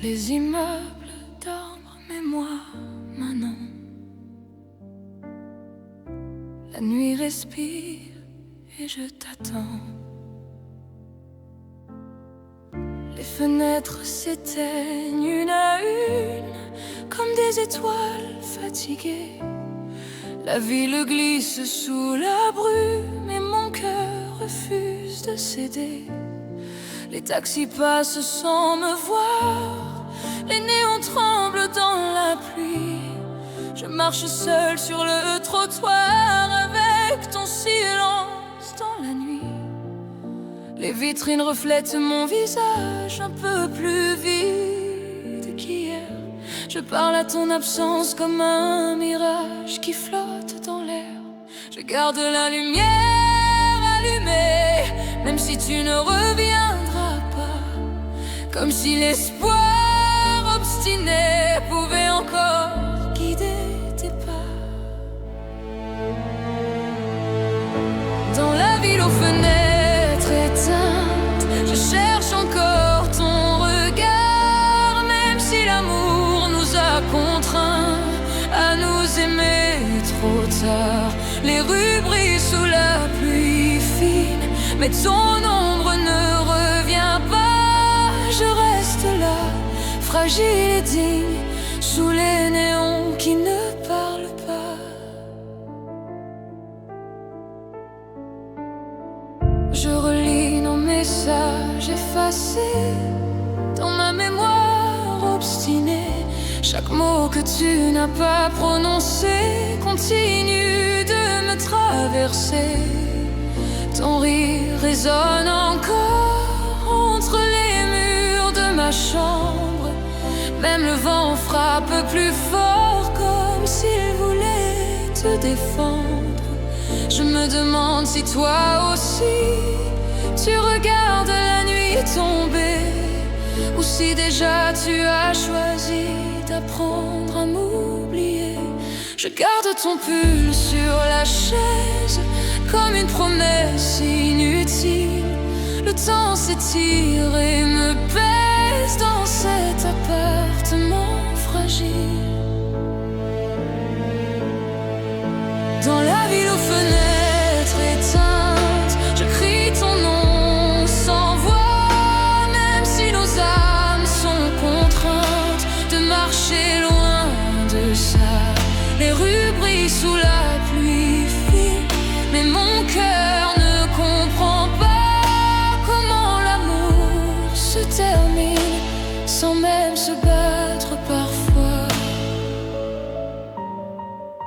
Les immeubles dorment, mais moi, maintenant. La nuit respire et je t'attends. Les fenêtres s'éteignent une à une, comme des étoiles fatiguées. La ville glisse sous la brume et mon cœur refuse de céder. Les taxis passent sans me voir, les néons tremblent dans la pluie. Je marche seule sur le trottoir avec ton silence dans la nuit. Les vitrines reflètent mon visage un peu plus vide qu'hier. Je parle à ton absence comme un mirage qui flotte dans l'air. Je garde la lumière allumée, même si tu ne reviendras pas. Comme si l'espoir obstiné pouvait encore guider tes pas. Dans la ville aux fenêtres éteintes, je cherche encore ton regard. Même si l'amour nous a contraints à nous aimer trop tard. Les rues brillent sous la pluie fine, mais ton ombre ne revient pas. Je reste là, fragile et digne, sous les néons qui ne parlent pas. Je relis nos messages effacés dans ma mémoire obstinée. Chaque mot que tu n'as pas prononcé continue de me traverser. Ton rire résonne encore entre les murs de ma chambre. Même le vent frappe plus fort, comme s'il voulait te défendre. Je me demande si toi aussi tu regardes la nuit tomber, ou si déjà tu as choisi d'apprendre à m'oublier. Je garde ton pull sur la chaise comme une promesse inutile. Le temps s'étire et me pèse dans cet appartement fragile. Dans la ville aux fenêtres éteintes, je crie ton nom sans voix. Même si nos âmes sont contraintes de marcher loin de ça. Les rues brillent sous la pluie fine, mais mon cœur ne comprend pas comment l'amour se termine sans même se battre parfois.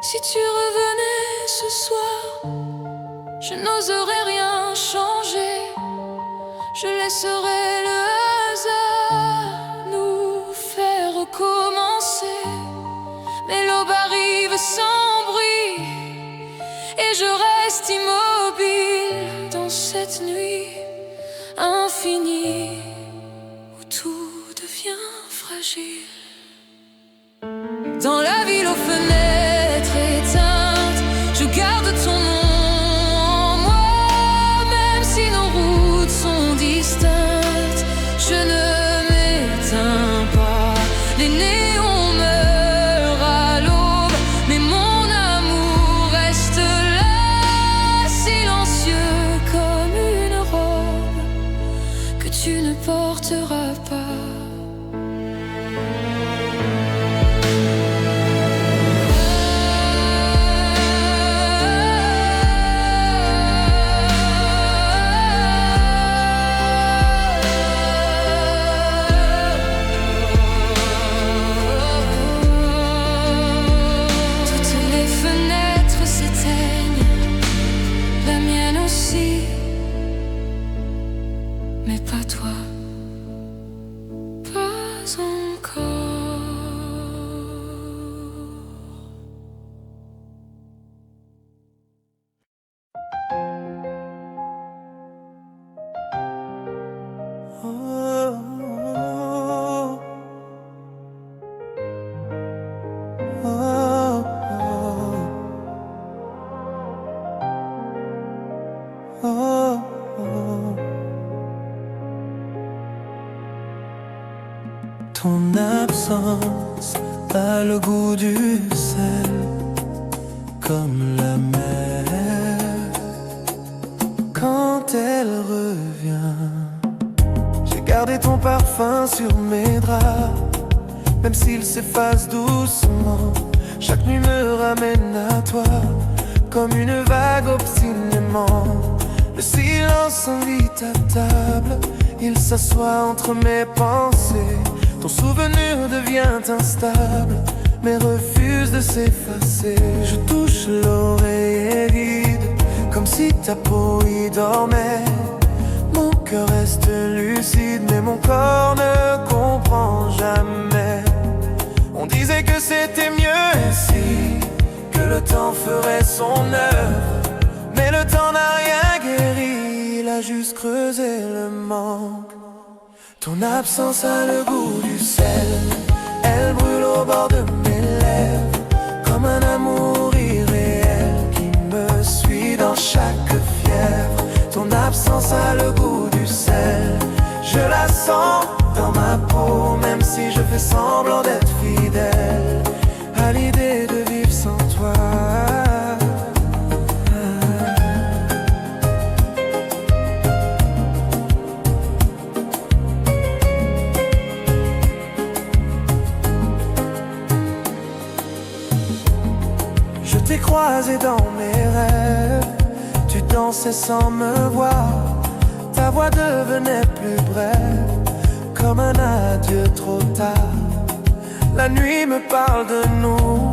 Si tu revenais ce soir, je n'oserais rien changer. Je laisserais le hasard nous faire recommencer. Mais l'aube arrive sans bruit et je reste immobile dans cette nuit infinie où tout devient fragile. Dans la ville aux fenêtres éteintes, je garde ton nom en moi. Même si nos routes sont distinctes, je ne m'éteins pas. Les néons meurent à l'aube, mais mon amour reste là, silencieux comme une robe que tu ne porteras pas. Ton absence a le goût du sel, comme la mer quand elle revient. J'ai gardé ton parfum sur mes draps, même s'il s'efface doucement. Chaque nuit me ramène à toi, comme une vague obstinément. Le silence invite à table, il s'assoit entre mes pensées. Ton souvenir devient instable, mais refuse de s'effacer. Je touche l'oreiller vide, comme si ta peau y dormait. Mon cœur reste lucide, mais mon corps ne comprend jamais. On disait que c'était mieux ainsi, que le temps ferait son œuvre. Mais le temps n'a rien guéri, il a juste creusé le manque. Ton absence a le goût du sel, elle brûle au bord de mes lèvres, comme un amour irréel qui me suit dans chaque fièvre. Ton absence a le goût du sel, je la sens dans ma peau, même si je fais semblant d'être fidèle à l'idée de vivre sans toi. Je t'ai croisé dans mes rêves, tu dansais sans me voir. Ta voix devenait plus brève, comme un adieu trop tard. La nuit me parle de nous,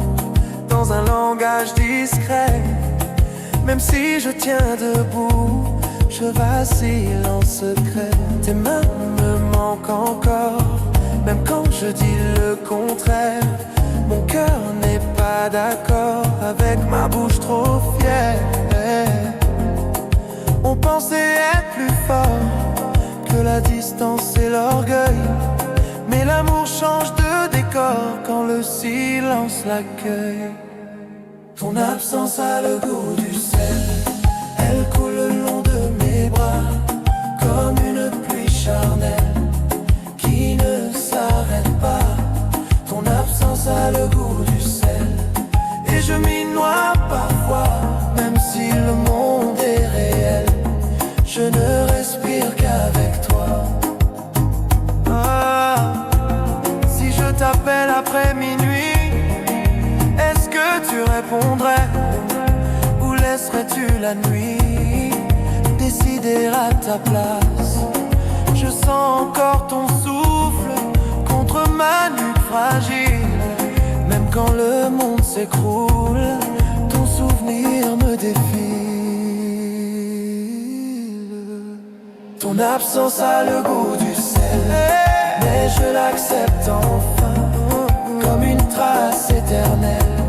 dans un langage discret. Même si je tiens debout, je vacille en secret. Tes mains me manquent encore, même quand je dis le contraire. Mon cœur n'est pas d'accord avec ma bouche trop fière. On pensait être plus fort que la distance et l'orgueil, mais l'amour change de décor quand le silence l'accueille. Ton absence a le goût du sel, elle coule le long de mes bras, comme une pluie charnelle qui ne s'arrête pas. Ton absence a le goût du sel, et je m'y noie parfois. Même si le monde est réel, je ne respire qu'avec toi. Ah, si je t'appelle après minuit, est-ce que tu répondrais, ou laisserais-tu la nuit décider à ta place? Je sens encore ton souffle contre ma nuque fragile. Même quand le monde s'écroule, ton souvenir me défile. Ton absence a le goût du sel, mais je l'accepte enfin, comme une trace éternelle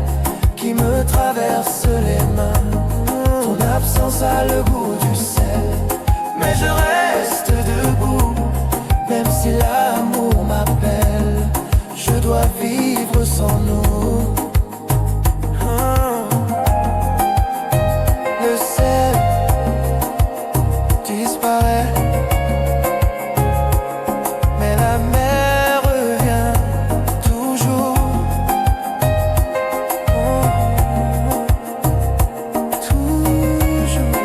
qui me traverse les mains. Ton absence a le goût du sel, mais je reste debout. Même si l'amour m'appelle, je dois vivre sans nous. Le sel disparaît, mais la mer revient toujours. Toujours.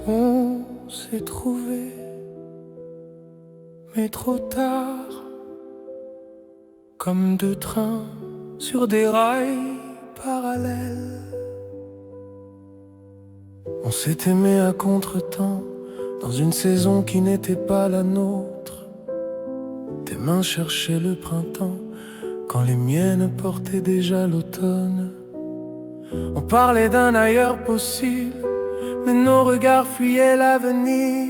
On s'est trouvé, mais trop tard, comme deux trains sur des rails parallèles. s'est aimé à contre-temps, dans une saison qui n'était pas la nôtre. Tes mains cherchaient le printemps, quand les miennes portaient déjà l'automne. On parlait d'un ailleurs possible, mais nos regards fuyaient l'avenir.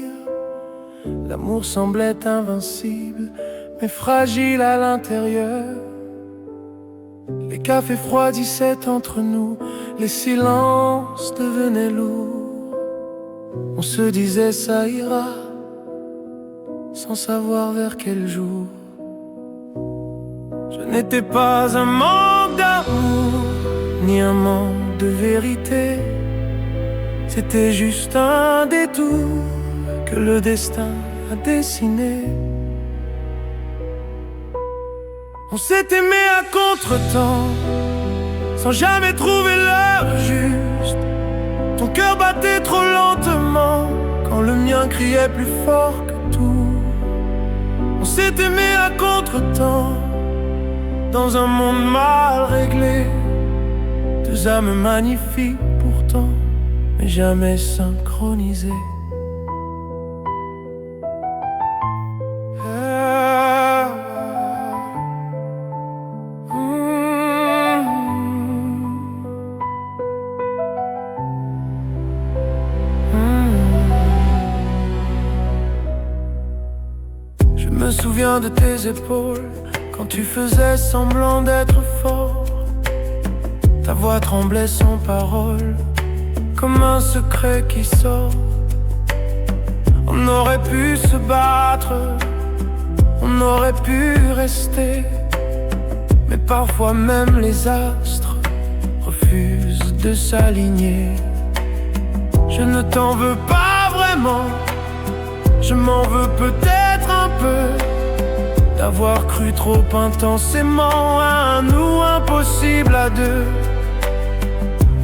L'amour semblait invincible, mais fragile à l'intérieur. Les cafés froidissaient entre nous, les silences devenaient lourds. On se disait ça ira, sans savoir vers quel jour. Je n'étais pas un manque d'amour, ni un manque de vérité. C'était juste un détour que le destin a dessiné. On s'est aimé à contre-temps, sans jamais trouver l'heure juste. Ton cœur battait trop lentement, quand le mien criait plus fort que tout. On s'est aimé à contre-temps, dans un monde mal réglé. Deux âmes magnifiques pourtant, mais jamais synchronisées. Je me souviens de tes épaules, quand tu faisais semblant d'être fort. Ta voix tremblait sans parole, comme un secret qui sort. On aurait pu se battre, on aurait pu rester, mais parfois même les astres refusent de s'aligner. Je ne t'en veux pas vraiment, je m'en veux peut-être un peu, d'avoir cru trop intensément à un nous impossible à deux.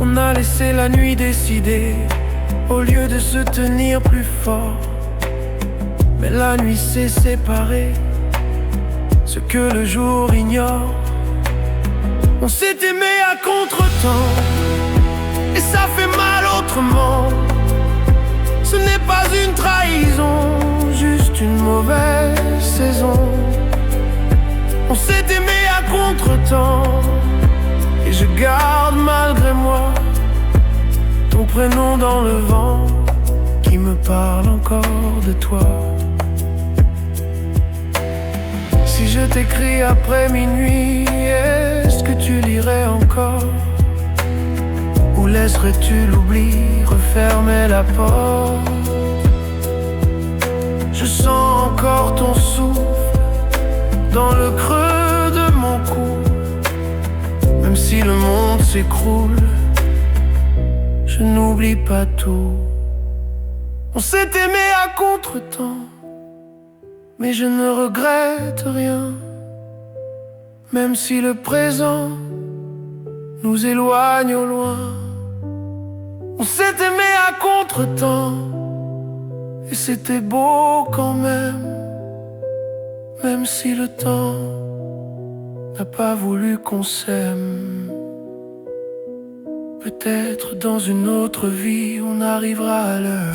On a laissé la nuit décider, au lieu de se tenir plus fort. Mais la nuit s'est séparée, ce que le jour ignore. On s'est aimé à contre-temps, et ça fait mal autrement. Ce n'est pas une trahison, juste une mauvaise saison. On s'est aimé à contre-temps, et je garde malgré moi ton prénom dans le vent qui me parle encore de toi. Si je t'écris après minuit, est-ce que tu lirais encore? Ou laisserais-tu l'oubli refermer la porte? Je sens encore ton souffle dans le creux de mon cou. Même si le monde s'écroule, je n'oublie pas tout. On s'est aimé à contre-temps, mais je ne regrette rien. Même si le présent nous éloigne au loin. On s'est aimé à contre-temps, et c'était beau quand même. Même si le temps n'a pas voulu qu'on s'aime. Peut-être dans une autre vie on arrivera à l'heure.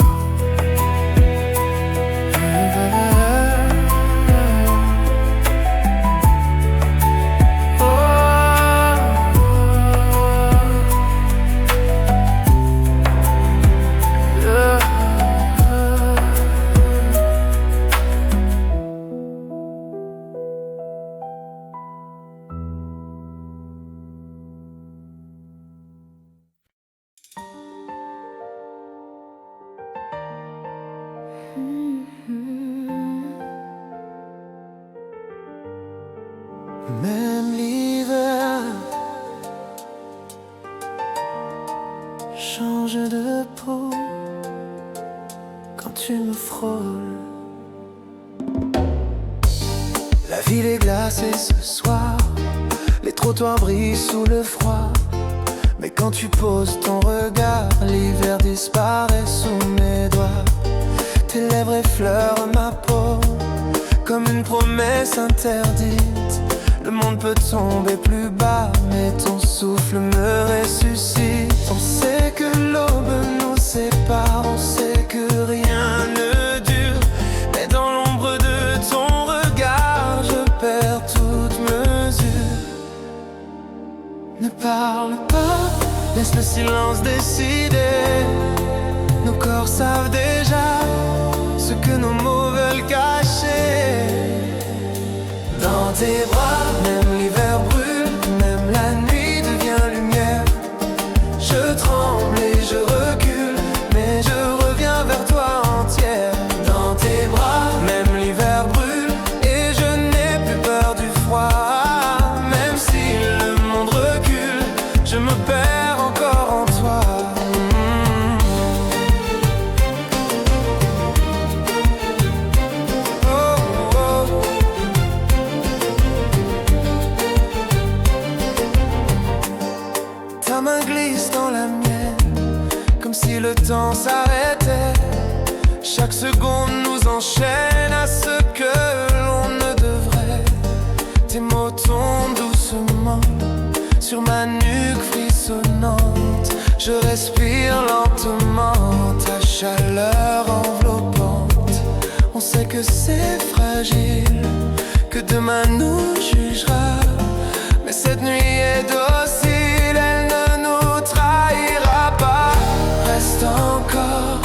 Même l'hiver change de peau quand tu me frôles. La ville est glacée ce soir, les trottoirs brillent sous le froid. Mais quand tu poses ton regard, l'hiver disparaît sous mes doigts. Tes lèvres effleurent ma peau comme une promesse interdite. Le monde peut tomber plus bas, mais ton souffle me ressuscite. On sait que l'aube nous sépare, décider. Nos corps savent déjà ce que nos mots veulent cacher. Dans tes bras, même l'hiver brûle, même la nuit devient lumière. Je tremble et je recule, mais je reviens vers toi entière. Dans tes bras, même l'hiver brûle, et je n'ai plus peur du froid. Même si le monde recule, je me perds encore en toi. Ta main glisse dans la mienne, comme si le temps s'arrêtait. Chaque seconde nous enchaîne à ce que l'on ne devrait. Tes mots tombent doucement sur ma nuque frissonnante. Je respire lentement ta chaleur enveloppante. On sait que c'est fragile, que demain nous jugera, mais cette nuit est docile, elle ne nous trahira pas. Reste encore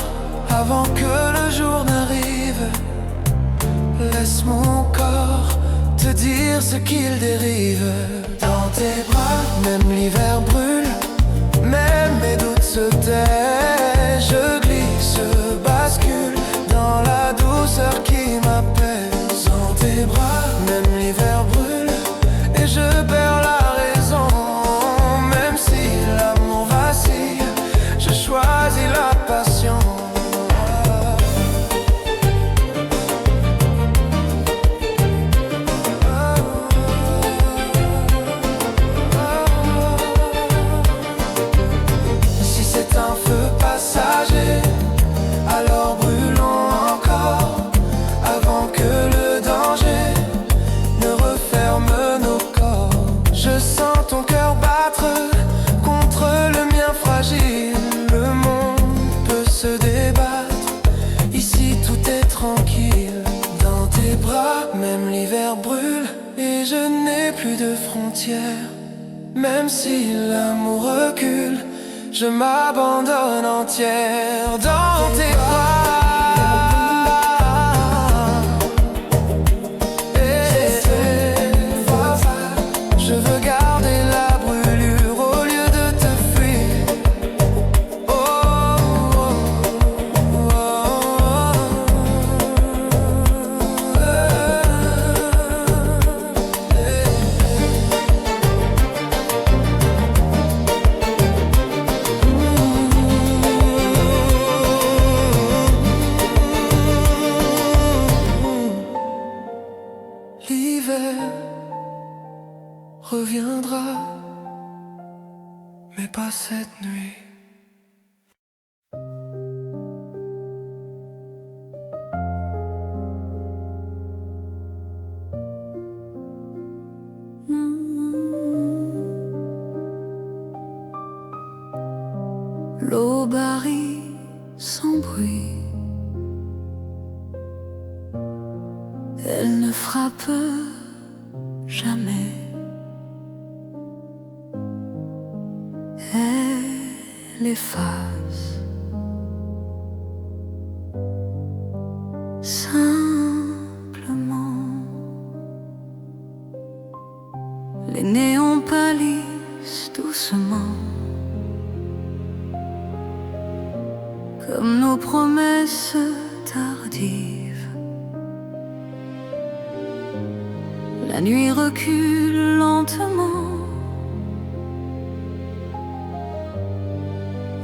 avant que le jour n'arrive. Laisse mon corps te dire ce qu'il dérive. Dans tes bras, même l'hiver brûle, même mes doutes se taisent. Je glisse, je bascule dans la douceur qui m'apaise. Dans tes bras, même l'hiver brûle, et je perds la raison. Même si l'amour vacille, je choisis la passion. Si c'est un feu passager, alors brûlons encore, avant que le danger ne referme nos corps. Je sens ton cœur battre contre le mien fragile. Le monde peut se débattre, ici tout est tranquille. Dans tes bras, même l'hiver brûle, et je n'ai plus de frontières. Même si l'amour recule, je m'abandonne entière. Dans tes bras, je veux garder la brûlure au lieu de te fuir. Oh, oh, oh, l'hiver reviendra, mais pas cette nuit. L'eau barille sans bruit, elle ne frappe jamais. Elle efface simplement. Les néons pâlissent doucement, comme nos promesses tardives. La nuit recule lentement,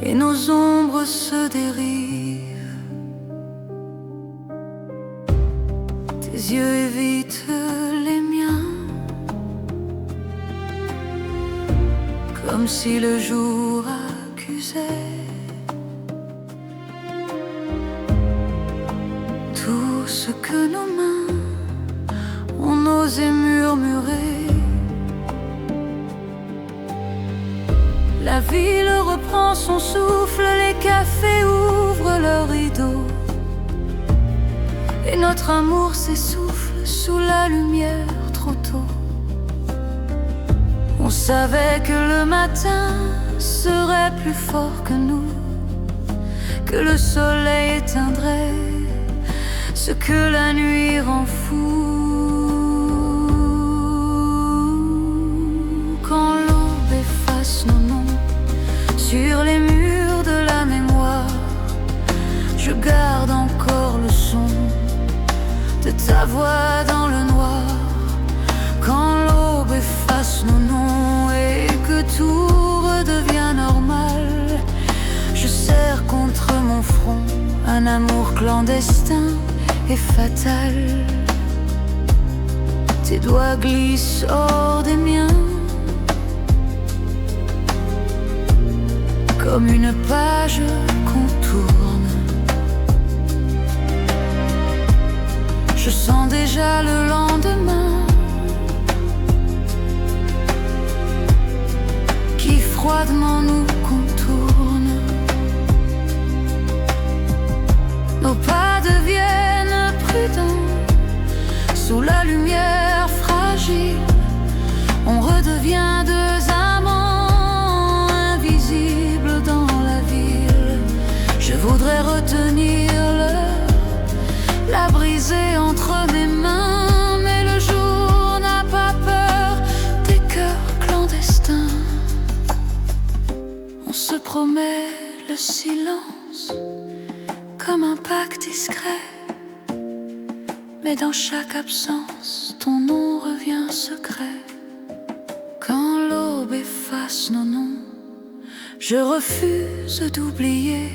et nos ombres se dérivent. Tes yeux évitent les miens, comme si le jour accusait tout ce que nos mains ont osé murmurer. La ville reprend son souffle, les cafés ouvrent leurs rideaux, et notre amour s'essouffle sous la lumière trop tôt. On savait que le matin serait plus fort que nous, que le soleil éteindrait ce que la nuit rend fou. Quand l'aube efface nos noms sur les murs de la mémoire, je garde encore le son de ta voix dans le noir. Quand l'aube efface nos noms et que tout redevient normal, je serre contre mon front un amour clandestin et fatal. Tes doigts glissent hors des miens comme une page qu'on tourne. Je sens déjà le lendemain qui froidement nous contourne. Nos pas deviennent prudents sous la lumière fragile. On redevient deux amants invisibles dans la ville. Je voudrais retenir l'heure, la briser entre mes mains, mais le jour n'a pas peur des cœurs clandestins. On se promet le silence comme un pacte discret, mais dans chaque absence, ton nom revient secret. Quand l'aube efface nos noms, je refuse d'oublier,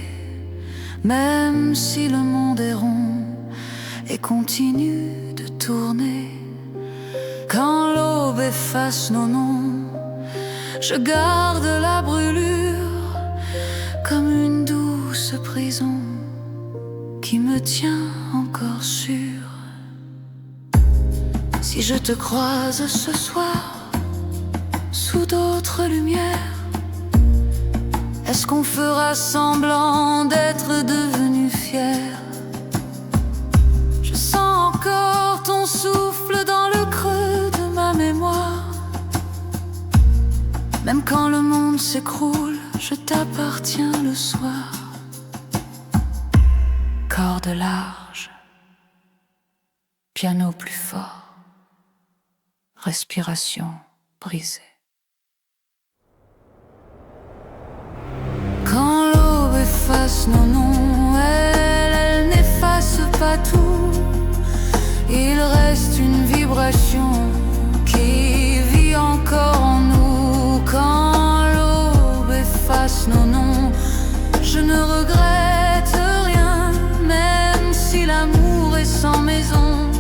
même si le monde est rond et continue de tourner. Quand l'aube efface nos noms, je garde la brûlure comme une douce prison qui me tient encore sûr. Si je te croise ce soir sous d'autres lumières, est-ce qu'on fera semblant d'être devenus fiers? Je sens encore ton souffle dans le creux de ma mémoire. Même quand le monde s'écroule, je t'appartiens le soir. Corde large, piano plus fort, respiration brisée. Quand l'aube efface nos noms, elle n'efface pas tout. Il reste une vibration qui vit encore en nous. Quand l'aube efface nos noms, je ne regrette rien, même si l'amour est sans maison,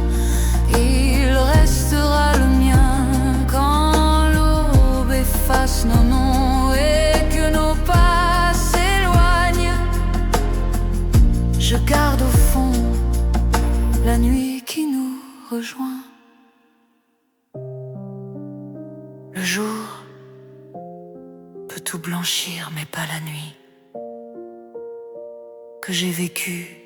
il restera le mien. Quand l'aube efface nos noms et que nos pas s'éloignent, je garde au fond la nuit qui nous rejoint. Le jour peut tout blanchir, mais pas la nuit que j'ai vécue